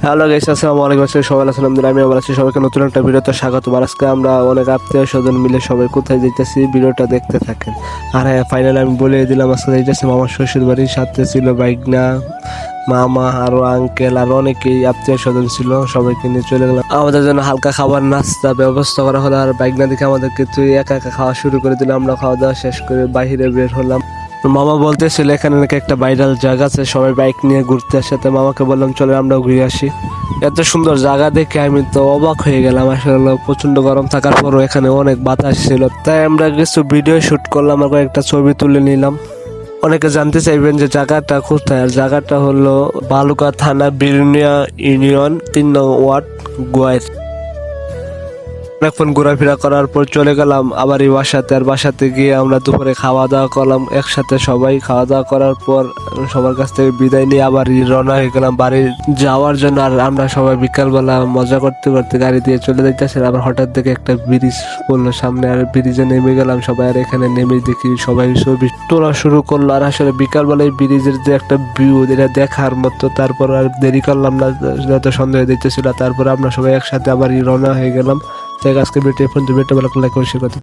Hello guys, আসসালামু আলাইকুম। সবাই আলহামদুলিল্লাহ, আমি ভালো আছি। সবাইকে নতুন একটা ভিডিওতে স্বাগত। আর আজকে আমরা অনেক আত্মীয় স্বজন মিলে সবাই কোথায় যাইতেছি ভিডিওটা দেখতে থাকেন। আর হ্যাঁ, ফাইনালি আমি বলে দিলাম আজকে যাইতেছি মামার শ্বশুর বাড়ির। সাথে ছিল বাইকনা, মামা, আরো আঙ্কেল, আর অনেকেই আত্মীয় স্বজন ছিল। সবাইকে নিয়ে চলে গেলাম। আমাদের জন্য হালকা খাবার নাস্তা ব্যবস্থা করা হলো। আর বাইকনা দেখে আমাদেরকে তুই একা একা খাওয়া শুরু করে দিল। আমরা খাওয়া দাওয়া শেষ করে বাইরে বের হলাম। মামা বলতেছিল এখানে নাকি একটা ভাইরাল জায়গা আছে, সবাই বাইক নিয়ে ঘুরতে আসে। তো মামাকে বললাম চলে আমরা ঘুরে আসি। এত সুন্দর জায়গা দেখে আমি তো অবাক হয়ে গেলাম। আসলে প্রচন্ড গরম থাকার পরও এখানে অনেক বাতাস ছিল, তাই আমরা কিছু ভিডিও শুট করলাম আর কয়েকটা ছবি তুলে নিলাম। অনেকে জানতে চাইবেন যে জায়গাটা কোথায়। আর জায়গাটা হলো বালুকা থানা, বিরুনিয়া ইউনিয়ন, 3 নং ওয়ার্ড, গোয়ার। অনেকক্ষণ ঘোরাফেরা করার পর চলে গেলাম আবার এই বাসাতে। আর বাসাতে গিয়ে আমরা দুপুরে খাওয়া দাওয়া করলাম একসাথে সবাই। খাওয়া দাওয়া করার পর সবার কাছ থেকে বিদায় নিয়ে আবার রওনা হয়ে গেলাম বাড়ি যাওয়ার জন্য। আর আমরা সবাই বিকালবেলা মজা করতে করতে গাড়ি দিয়ে চলে যাইতেছি। আবার হঠাৎ দেখে একটা ব্রিজ পড়লো সামনে, আর ব্রিজে নেমে গেলাম সবাই। আর এখানে নেমে দেখি সবাই ছবি তোলা শুরু করলো। আর আসলে বিকালবেলায় ব্রিজের যে একটা ভিউ, এটা দেখার মতো। তারপর আর দেরি করলাম না, যত সন্দেহ দিতেছিল। তারপর আমরা সবাই একসাথে আবার রওনা হয়ে গেলাম। তাই আজকে ভিডিও ভালো লাগলে অবশ্যই কথা।